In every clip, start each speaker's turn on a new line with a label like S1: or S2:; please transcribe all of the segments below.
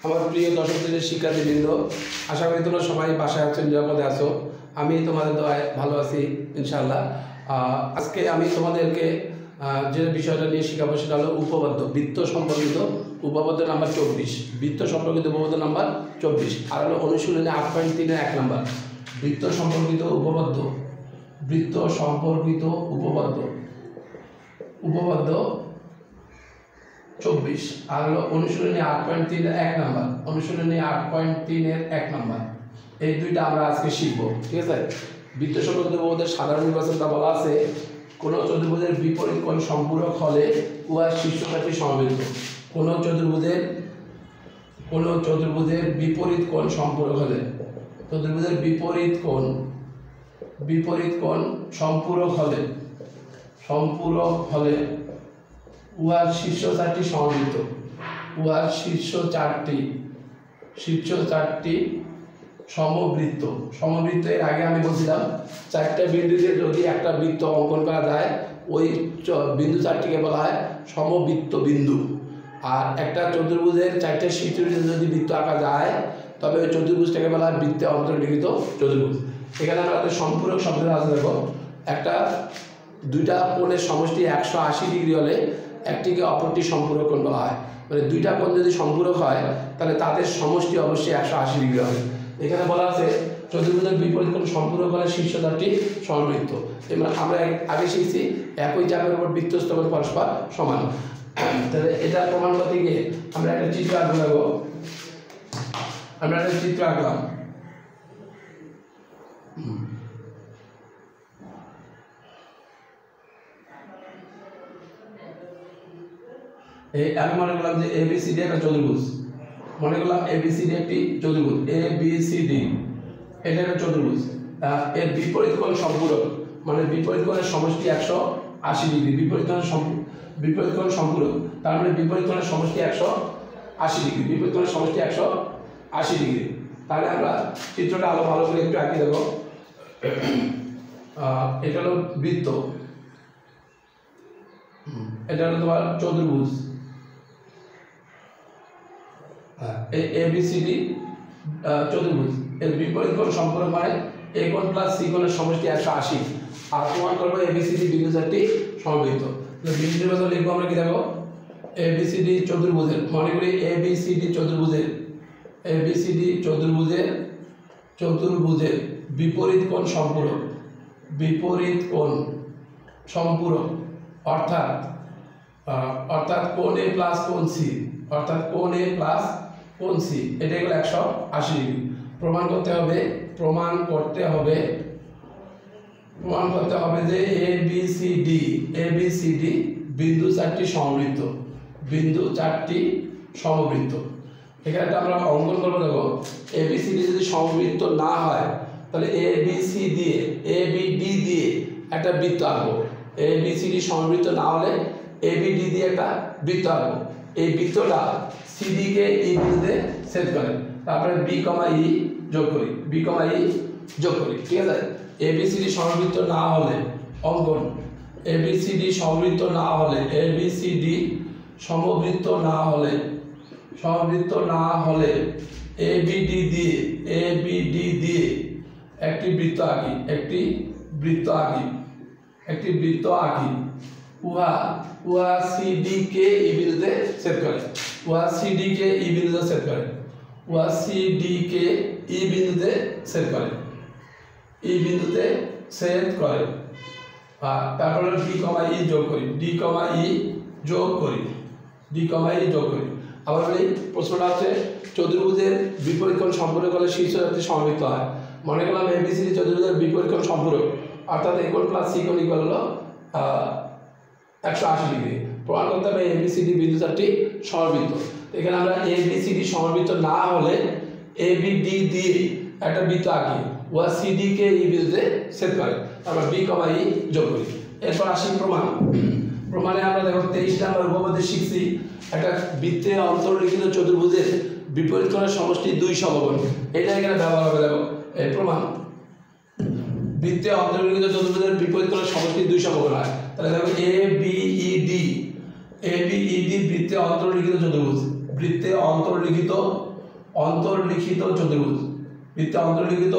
S1: আমার প্রিয় দশম শ্রেণীর শিক্ষার্থীবৃন্দ, আশা করি তোমরা সবাই বাসায় আছো, নিরাপদে আছো। আমি তোমাদের দোয়ায় ভালো আছি ইনশাআল্লাহ। আজকে আমি তোমাদেরকে যে বিষয়টা নিয়ে শেখাবো সেটা হলো উপপাদ্য, বৃত্ত সম্পর্কিত উপপাদ্য নাম্বার 24, বৃত্ত সম্পর্কিত উপপাদ্য নাম্বার 24, আর হলো অনুশীলনী 8.3-এর 1 নাম্বার বৃত্ত সম্পর্কিত উপপাদ্য, বৃত্ত সম্পর্কিত উপপাদ্য 24, আর হলো অনুশীলনী 8.3-এর 1 নাম্বার, অনুশীলনী 8.3-এর 1 নাম্বার। এই দুইটা আমরা আজকে শিখবো, ঠিক আছে। বৃত্ত সম্পর্কিত উপপাদ্যের সাধারণ নির্বাচনটা বলা আছে, কোন চতুর্ভুজের বিপরীত কোণ সম্পূরক হলে উহার শীর্ষকাঠি সমবৃত্ত। কোন চতুর্ভুজের বিপরীত কোণ সম্পূরক হলে, চতুর্ভুজের বিপরীত কোণ সম্পূরক হলে উহার শীর্ষ চারটি সমবৃত্ত, উহার শীর্ষ চারটি সমবৃত্ত। এর আগে আমি বলছিলাম চারটা বিন্দুতে যদি একটা বৃত্ত অঙ্কন করা যায়, ওই বিন্দু চারটিকে বলা হয় সমবৃত্ত বিন্দু। আর একটা চতুর্ভুজের চারটে শীর্ষে যদি বৃত্ত আঁকা যায়, তবে ওই চতুর্ভুজটাকে বলা হয় বৃত্তে অন্তর্লিখিত চতুর্ভুজ। এখানে আমাদের সম্পূরক শব্দটা আছে, দেখো, দুইটা কোণের সমষ্টি 180 ডিগ্রি হলে একটিকে অপরটি সম্পূরক কোণ বলা হয়। মানে দুইটা কোণ যদি সম্পূরক হয় তাহলে তাদের সমষ্টি অবশ্যই 180 ডিগ্রি হবে। এখানে বলা আছে চতুর্ভুজের বিপরীত কোণ সম্পূরক হলে শীর্ষ চারটি সমবৃত্ত। আমরা আগে শিখছি একই চাপের উপর বৃত্তস্থ কোণ পরস্পর সমান। তাহলে এটা প্রমাণ করতে গিয়ে আমরা একটা চিত্র আঁকলাম। আমি মনে করলাম যে ABCD একটা চতুর্ভুজ, মনে করলাম ABCD একটি চতুর্ভুজ, ABCD এটা একটা চতুর্ভুজ। এর বিপরীত কোণ সম্পূরক, মানে বিপরীত কোণের সমষ্টি 180 ডিগ্রি, বিপরীত কোণ সম্পূরক, তার মানে বিপরীত কোণের সমষ্টি 180 ডিগ্রি, বিপরীত কোণের সমষ্টি 180 ডিগ্রি। তাহলে আমরা চিত্রটা আরো ভালো করে একটু আঁকি দেবো। এটা হলো বৃত্ত, এটা হলো তোমার চতুর্ভুজ, ABCD চতুর্ভুজ। এর বিপরীত কোণ সম্পূরক মানে A কোণ প্লাস C কোণের সমষ্টি 180। আর প্রমাণ করবো ABCD বিন্দু চারটি সমবৃত্ত। বিন্দু নির্বাচন লিখবো আমরা কি, দেখো, ABCD চতুর্ভুজের, মনে করি ABCD চতুর্ভুজের বিপরীত কোণ সম্পূরক, অর্থাৎ কোণ A প্লাস কোণ C, এটা হলো 180 ডিগ্রি। প্রমাণ করতে হবে যে ABCD বিন্দু চারটি সমবৃত্ত। এখানে আমরা অঙ্কন করবো, দেখো, ABCD যদি সমবৃত্ত না হয় তাহলে ABD দিয়ে একটা বৃত্ত আঁকবো। ABCD সমবৃত্ত না হলে ABD দিয়ে একটা বৃত্ত আঁকবো। এই বৃত্তটা CD কে E বিন্দুতে ছেদ করে, তারপরে B, E যোগ করি, ঠিক আছে। ABCD সমবৃত্ত না হলে অঙ্কন, ABCD সমবৃত্ত না হলে ABD দিয়ে একটি বৃত্ত আঁকি, উহা CD কে E বিন্দুতে ছেদ করে, তারপরে D, E যোগ করি। আবার বলি, প্রশ্নটা হচ্ছে চতুর্ভুজের বিপরীত কোণ সম্পূরক হলে শীর্ষ চারটি সমবৃত্ত হয়। মনে করলাম ABCD চতুর্ভুজের বিপরীত কোণ সম্পূরক, অর্থাৎ A কোণ প্লাস C কোণ ইকুয়াল হলো 180 ডিগ্রি। প্রমাণ করতে হবে ABCD বিন্দু চারটি সমবৃত্ত। এখানে আমরা ABCD সমবৃত্ত না হলে ABD দিয়ে একটা বৃত্ত আঁকি, উহা CD কে E বিন্দুতে ছেদ করে, তারপর B, E যোগ করি। এরপর আসি প্রমাণে আমরা দেখো 23 নম্বর উপপাদ্য শিখছি, একটা বৃত্তে অন্তর্লিখিত চতুর্ভুজের বিপরীত কোণের সমষ্টি 2 সমকোণ। এটা এখানে ব্যবহার হবে, দেখো, এই প্রমাণ, বৃত্তে অন্তর্লিখিত চতুর্ভুজের বিপরীত কোণের সমষ্টি 2 সমকোণ হয়। তাহলে দেখো ABED বৃত্তে অন্তর্লিখিত চতুর্ভুজ, বৃত্তে অন্তর্লিখিত অন্তর্লিখিত চতুর্ভুজ, বৃত্তে অন্তর্লিখিত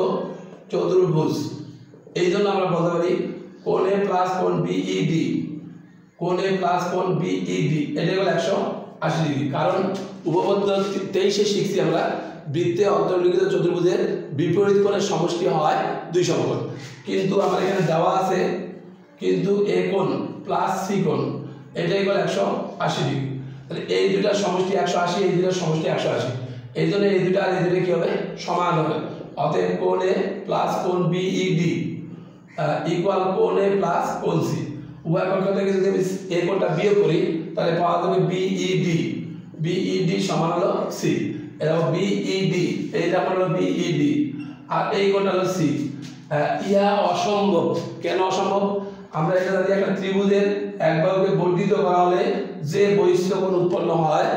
S1: চতুর্ভুজ। এই জন্য আমরা বলতে পারি কোণ এ প্লাস কোণ বিইডি, কোণ এ প্লাস কোণ বিইডি এটা হলো 180 ডিগ্রি। কারণ উপপাদ্য 23-এ শিখছি আমরা বৃত্তে অন্তর্লিখিত চতুর্ভুজের বিপরীত কোণের সমষ্টি হয় 2 সমকোণ, কিন্তু আমার এখানে দেওয়া আছে কিন্তু এ কোণ প্লাস সি কোণ এটাই হলো 180 ডিগ্রি। তাহলে এই দুটার সমষ্টি 180, এই দুটার সমষ্টি 180, এই জন্য এই দুটা আর এই দুটা কি হবে সমান হবে। অতএব কোণ এ প্লাস কোণ বিইডি ইকুয়াল কোণ এ প্লাস কোণ সি। উভয় পক্ষ থেকে যদি আমি এ কোণটা বিয়োগ করি তাহলে পাওয়া যাবে বিইডি, বিইডি সমান হলো সি। এটা বিইডি, এইটা হলো বিইডি আর এই কোণটা হলো সি। ইহা অসম্ভব। কেন অসম্ভব? আমরা এটা জানি একটা ত্রিভুজের এক বাহুকে বর্ধিত করা হলে যে বহিঃস্থ কোণ উৎপন্ন হয়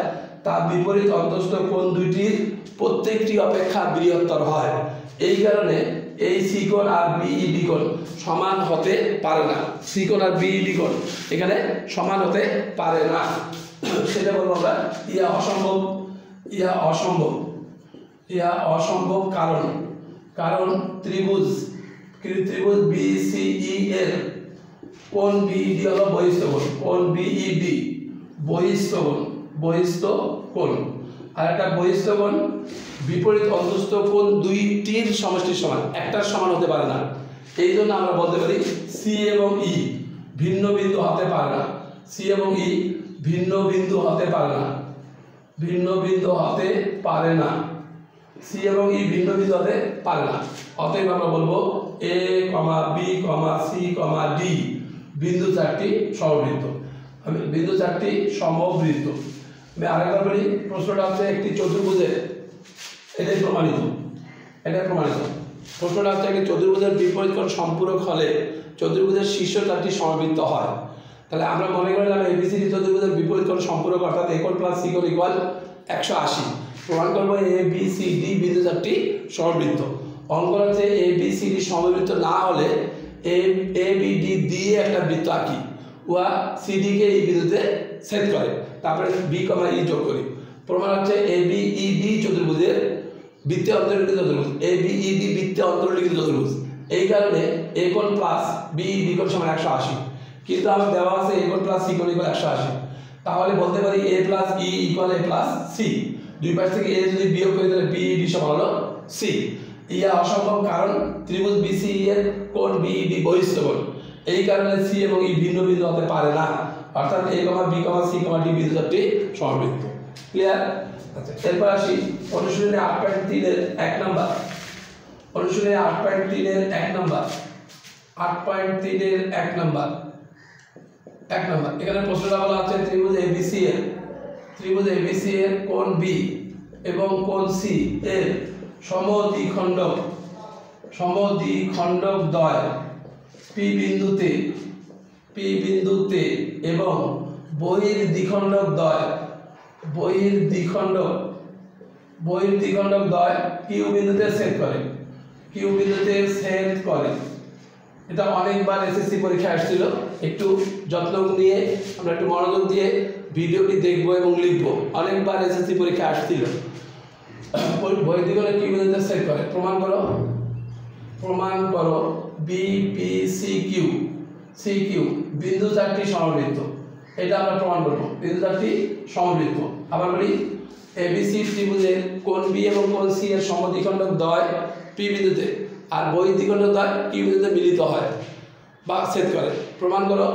S1: তা বিপরীত অন্তঃস্থ কোণ দুইটির প্রত্যেকটি অপেক্ষা বৃহত্তর হয়। এই কারণে এই সি কোণ আর বিইডি কোণ সমান হতে পারে না। সি কোণ আর বিইডি কোণ এখানে সমান হতে পারে না, সেটা বলবো আমরা ইহা অসম্ভব। ইহা অসম্ভব, ইহা অসম্ভব কারণ কারণ ত্রিভুজ বিসিই এর কোণ বিইডি হলো বহিঃস্থ কোণ, কোণ বিইডি বহিঃস্থ কোণ, বহিঃস্থ কোণ। আর একটা বহিঃস্থ কোণ বিপরীত অন্তঃস্থ কোণ দুইটির সমষ্টির সমান, একটার সমান হতে পারে না। এই জন্য আমরা বলতে পারি সি এবং ই ভিন্ন বিন্দু হতে পারে না। সি এবং ই ভিন্ন বিন্দু হতে পারে না, ভিন্ন বিন্দু হতে পারে না। সি এবং ই ভিন্ন বিন্দু হতে পারে না। অতএব আমরা বলবো এ কমা B comma c comma D বিন্দু চারটি সমবৃত্ত, বিন্দু চারটি সমবৃত্ত। আমি আরেকবার বলি, প্রশ্নটা হচ্ছে একটি চতুর্ভুজের, এটাই প্রমাণিত, এটাই প্রমাণিত। প্রশ্নটা হচ্ছে একটি চতুর্ভুজের বিপরীত কোণ সম্পূরক হলে চতুর্ভুজের শীর্ষ চারটি সমবৃত্ত হয়। তাহলে আমরা মনে করলাম এবিসিডি চতুর্ভুজের বিপরীত কোণ সম্পূরক অর্থাৎ এ কোণ প্লাস সি কোণ ইকুয়াল 180। প্রমাণ করবো এ বি সি ডি বিন্দু চারটি সমবৃত্ত। অঙ্ক হচ্ছে এ বি সি ডি সমবৃত্ত না হলে এ বি ডি দিয়ে একটা বৃত্ত আঁকি, উহা সি ডি কে এই বিন্দুতে ছেদ করে, তারপরে বি কমা ই যোগ করি। প্রমাণ হচ্ছে এ বি ই ডি চতুর্ভুজের বৃত্তে অন্তর্লিখিত চতুর্ভুজ, এ বি ই ডি বৃত্তে অন্তর্লিখিত চতুর্ভুজ। এই কারণে এ কোণ প্লাস বি ডি কোণ সমান 180, কিন্তু আমার দেওয়া আছে এ কোণ প্লাস সি কোণ ইকুয়াল 180। তাহলে বলতে পারি এ প্লাস ই ইকুয়াল এ প্লাস সি। দুই পাশ থেকে এ যদি বিয়োগ করি তাহলে বি ডি সমান হলো সি। ইহা অসম্ভব কারণ ত্রিভুজ বিসিই এর কোণ বিইডি বহিঃস্থ কোণ। এই কারণে সি এবং ই ভিন্ন বিন্দু হতে পারে না, অর্থাৎ এ কমা B comma c comma D বিন্দু চারটি সমবৃত্ত। ক্লিয়ার? আচ্ছা, এরপর আসি অনুশীলনী 8.3 এর 1 নাম্বার। অনুশীলনী 8.3 এর 1 নাম্বার, 8.3 এর 1 নাম্বার, 1 নাম্বার। এখানে প্রশ্নটা বলা আছে ত্রিভুজ এবিসি এর, ত্রিভুজ এবিসি এর কোণ বি এবং কোণ সি এর সমদ্বিখণ্ডক, সমদ্বিখণ্ডক দ্বয় পি বিন্দুতে, পি বিন্দুতে এবং বহির্দ্বিখণ্ডক দ্বয়, বহির্দ্বিখণ্ডক দ্বয় কিউ বিন্দুতে ছেদ করে, কিউ বিন্দুতে ছেদ করে। এটা অনেকবার এসএসসি পরীক্ষায় আসছিল, একটু যত্ন নিয়ে আমরা একটু মনোযোগ দিয়ে ভিডিওটি দেখবো এবং লিখবো। অনেকবার এসএসসি পরীক্ষায় আসছিল। বহির্দ্বিখণ্ডক কিউ বিন্দুতে ছেদ করে। প্রমাণ করো, প্রমাণ করো B P C Q, C Q বিন্দু চারটি সমবৃত্ত। এটা আমরা প্রমাণ করবো, বিন্দু চারটি সমবৃত্ত। আবার বলি এবিসি ত্রিভুজের কোণ বি এবং কোণ সি এর সমদ্বিখণ্ডক দ্বয় পি বিন্দুতে আর বহির্দ্বিখণ্ডক দ্বয় কিউ বিন্দুতে মিলিত হয় বা ছেদ করে। প্রমাণ করো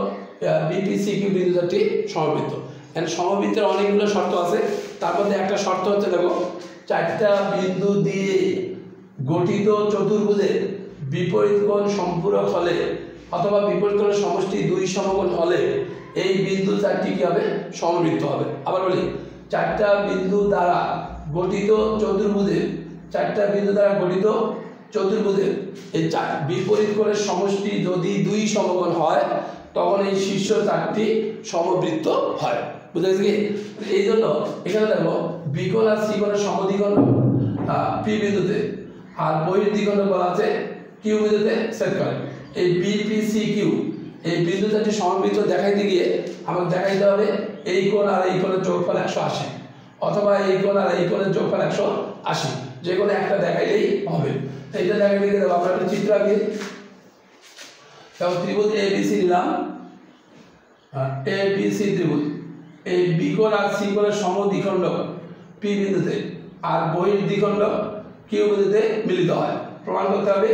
S1: বিপিসি কিউ বিন্দু চারটি সমবৃত্ত। এন্ড সমবৃত্তের অনেকগুলো শর্ত আছে, তার মধ্যে একটা শর্ত হচ্ছে দেখো, চারটা বিন্দু দিয়ে গঠিত চতুর্ভুজের বিপরীত কোণ সম্পূরক হলে অথবা বিপরীত কোণের সমষ্টি 2 সমকোণ হলে এই বিন্দু চারটি কি হবে? সমবৃত্ত হবে। আবার বলি, চারটা বিন্দু দ্বারা গঠিত চতুর্ভুজের, চারটা বিন্দু দ্বারা গঠিত চতুর্ভুজের এই বিপরীত কোণের সমষ্টি যদি 2 সমকোণ হয় তখন এই শীর্ষ চারটি সমবৃত্ত হয়। বুঝা গেছে কি? এই জন্য এখানে দেখো বি কোণ আর সি কোণের সমদ্বিখণ্ডক পি বিন্দুতে আর বহির্দ্বিখণ্ডক বলা আছে কিউ বিন্দুতে ছেদ করে। এই বিপিসি কিউ এই বিন্দু চারটি সমবৃত্ত দেখাইতে গিয়ে আমাকে দেখাইতে হবে এই কোণ আর এই কোণের যোগফল 180। অথবা এই কোণ আর এই কোণের যোগফল 180, যে কোনো একটা দেখাইলেই হবে। এইটা দেখাই লিখে দেবো। আমরা একটা চিত্র আঁকি। তারপর ত্রিভুজ ABC নিলাম, ABC ত্রিভুজ, এই বি কোণ আর সি কোণের সমদ্বিখণ্ডক P বিন্দুতে আর বহির দ্বিখণ্ডক Q বিন্দুতে মিলিত হয়। প্রমাণ করতে হবে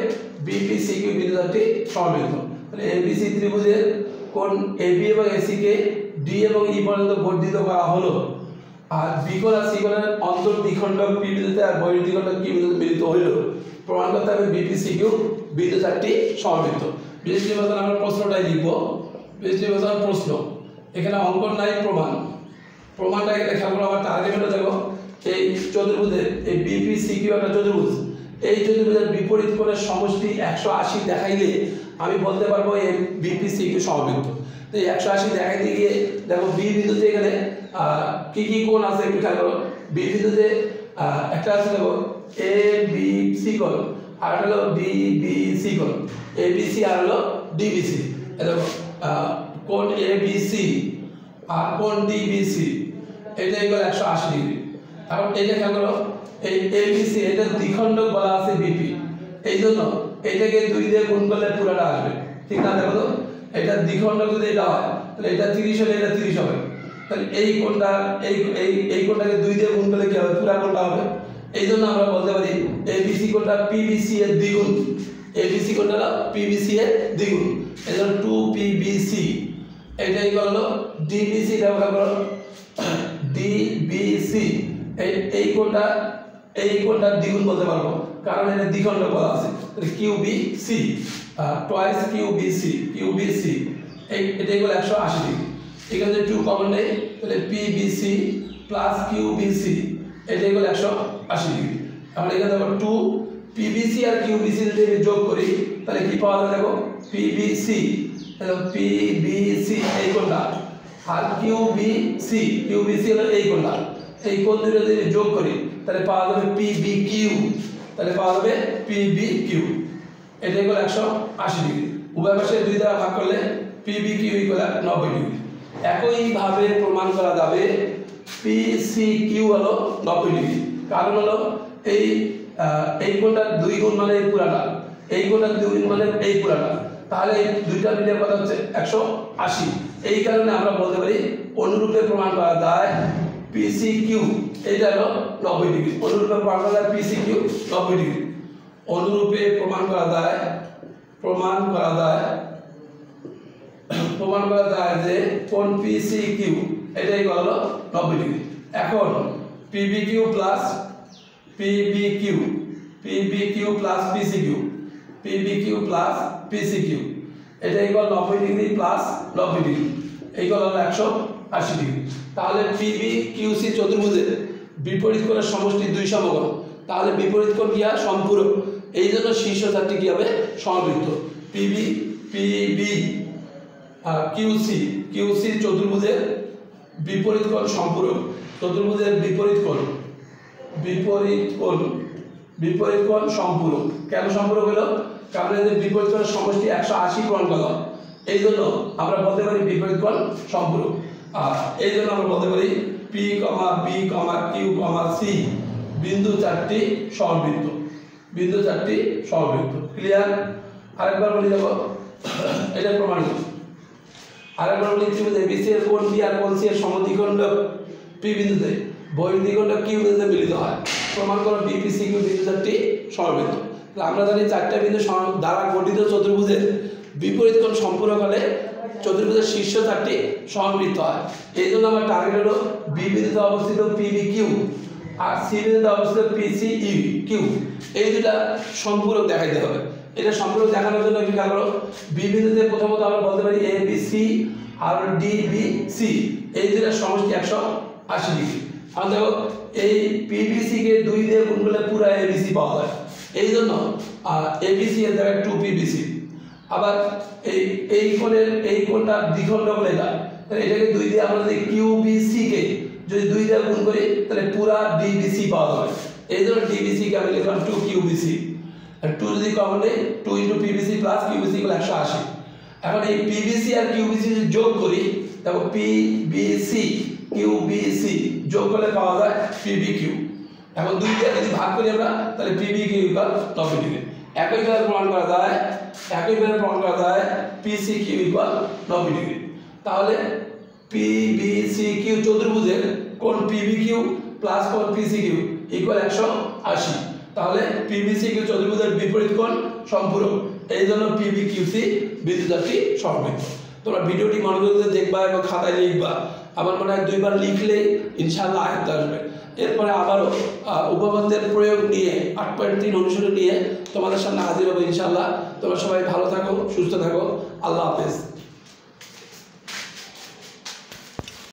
S1: BPCQ বিন্দু দুটি সমমিলিত। তাহলে ABC ত্রিভুজের কোণ AB এবং AC কে D এবং E পর্যন্ত বর্ধিত করা হলো, আর বি কোণ আর সি কোণের অন্তর্দ্বিখণ্ডক P বিন্দুতে আর বহির দ্বিখণ্ডক Q বিন্দুতে মিলিত হইল। প্রমাণ করতে হবে BPCQ বিন্দু চারটি সমমিলিত। বিশ্লেষণ আমরা প্রশ্নটাই লিখব। বিশ্লেষণ প্রশ্ন, এখানে অঙ্কন নাই, প্রমাণটা এখানে খেয়াল করো। আমার টার্গেটটা দেখো, এই চতুর্ভুজের এই BPCQ একটা চতুর্ভুজ, এই চতুর্ভুজের বিপরীত কোণের সমষ্টি 180 দেখাইলে আমি বলতে পারবো এই BPCQ সমমিলিত। তো এই 180 দেখাইতে গিয়ে দেখো বি বিন্দুতে এখানে কি কি কোণ আছে একটু খেয়াল করো। বি বিন্দুতে একটা আছে দেখো ABC কোণ, আর হলো DBC কোণ, ABC আর হলো DBC। দেখো কোণ ABC আর কোণ DBC, এটা হলো 180 ডিগ্রি। এখন এটা খেয়াল করো, এই ABC এটা দ্বিখণ্ডক বলা আছে BP, এই জন্য এটাকে 2 দিয়ে গুণ করলে পুরোটা আসবে, ঠিক না? দেখো তো এটা দ্বিখণ্ডক যদি এটা হয় তাহলে এটা 30 হলে এটা 30 হবে। তাহলে এই কোণটা এই কোণটাকে 2 দিয়ে গুণ করলে কি হবে? পুরো কোণটা হবে। এই জন্য আমরা বলতে পারি ABC কোণটা PBC এর দ্বিগুণ, ABC কোণটা PBC এর দ্বিগুণ, এই জন্য 2PBC। এটাই হলো DBC, ব্যবহার করো DBC, এই কোণটা দ্বিগুণ বলতে পারবো কারণ এটা দ্বিখণ্ডক বলা আছে। তাহলে QBC, টুয়াইস QBC, এটাই হলো 180 ডিগ্রি। এখানে যদি 2 কমন নেই তাহলে PBC প্লাস QBC, এটাই হলো 180 ডিগ্রি। আমরা এখানে দেখো 2 PBC আর QBC যদি আমি যোগ করি তাহলে কি পাওয়া যাবে? দেখো PBC, PBC এই কোণটা, আর QBC হলো এই কোণটা। এই কোণ দুটো যদি যোগ করি তাহলে পাওয়া যাবে PBQ, তাহলে পাওয়া যাবে PBQ, এটাই হলো 180 ডিগ্রি। উভয় পাশে 2 দ্বারা ভাগ করলে PBQ = 90 ডিগ্রি। একইভাবে প্রমাণ করা যাবে PCQ হলো 90 ডিগ্রি। কারণ হলো এই কোণটার 2 গুণ মানে এই পুরাটা, এই কোণটার 2 গুণ মানে এই পুরাটা, তাহলে এই দুইটা মিলে কত হচ্ছে? 180। এই কারণে আমরা বলতে পারি অনুরূপে প্রমাণ করা যায় PCQ, এটা হলো 90 ডিগ্রি। অনুরূপে প্রমাণ করা যায় PCQ 90 ডিগ্রি। অনুরূপে প্রমাণ করা যায় যে কোণ PCQ এটাই হলো 90 ডিগ্রি। এখন PBQ প্লাস PCQ, এটাই হলো 90 ডিগ্রি প্লাস 90 ডিগ্রি, এইগুলো হলো 180 ডিগ্রি। তাহলে PBQC চতুর্ভুজের বিপরীত কোণের সমষ্টি 2 সমকোণ, তাহলে বিপরীত কোণ কি হয়? সম্পূরক। এই জন্য শীর্ষ চারটি কি হবে? সমবৃত্ত। QC চতুর্ভুজের বিপরীত কোণ সম্পূরক। চতুর্ভুজের বিপরীত কোণ সম্পূরক। কেন সম্পূরক হলো? কারণ এদের বিপরীত কোণের সমষ্টি 180 প্রমাণ করা, এই জন্য আমরা বলতে পারি বিপরীত কোণ সম্পূরক। আর এই জন্য আমরা বলতে পারি P, B, Q, C বিন্দু চারটি সমবৃত্ত। ক্লিয়ার? আরেকবার বলি দেখো, এটা প্রমাণিত। আরেকবার বলি ত্রিভুজ ABC এর কোণ B আর কোণ C এর সমদ্বিখণ্ডক P বিন্দুতে বহির দ্বিখণ্ডক Q বিন্দুতে মিলিত হয়। প্রমাণ করো BPCQ বিন্দু চারটি সমবৃত্ত। তাহলে আমরা জানি চারটা বিন্দু দ্বারা গঠিত চতুর্ভুজের বিপরীত কোণ সম্পূরক হলে চতুর্ভুজের শীর্ষ চারটি সমবৃত্ত হয়। এই জন্য আমার টার্গেট হলো B বিন্দুতে অবস্থিত PBQ আর C বিন্দুতে অবস্থিত PCQ, এই দুটা সম্পূরক দেখাইতে হবে। এটা সম্পূরক দেখানোর জন্য কি করো? B বিন্দুতে প্রথমত আমরা বলতে পারি ABC আর DBC, এই দুটার সমষ্টি 180 ডিগ্রি। আমরা দেখো এই PBC কে 2 দিয়ে গুণ করলে পুরো ABC পাওয়া যায়, এই জন্য ABC এর জায়গায় 2PBC। আবার এই কোণটা দ্বিখণ্ডক হলে এটাকে 2 দিয়ে আমরা যদি QBC কে যদি 2 দিয়ে গুণ করি তাহলে পুরো DBC পাওয়া যাবে, এই জন্য DBC কে আমি লিখলাম 2QBC। আর 2 যদি কমন নেই 2 * PBC প্লাস QBC = 180। এখন এই PBC আর QBC যোগ করি, দেখো PBC QBC যোগ করলে পাওয়া যায় পিবি কিউ। এখন 2 দিয়ে যদি ভাগ করি আমরা তাহলে পিবি কিউ ইকুয়াল 90 ডিগ্রি। একইভাবে প্রমাণ করা যায় পিসি কিউ ইকুয়াল 90 ডিগ্রি। তাহলে পিবিসি কিউ চতুর্ভুজের কোণ পিবি কিউ প্লাস কোণ পিসি কিউ ইকুয়াল 180। তাহলে পিবিসি কিউ চতুর্ভুজের বিপরীত কোণ সম্পূরক, এই জন্য পিবি কিউসি বিন্দুচারটি সমমিত। তোমরা ভিডিওটি মনোযোগ দিয়ে দেখবা এবং খাতায় লিখবা। আমার মনে হয় 2 বার লিখলেই ইনশাআল্লাহ আয়ত্ত আসবে। এরপরে আবারও উপপাদ্যের প্রয়োগ নিয়ে 8.3 অনুশীলন নিয়ে তোমাদের সামনে হাজির হবো ইনশাআল্লাহ। তোমরা সবাই ভালো থাকো, সুস্থ থাকো। আল্লাহ হাফেজ।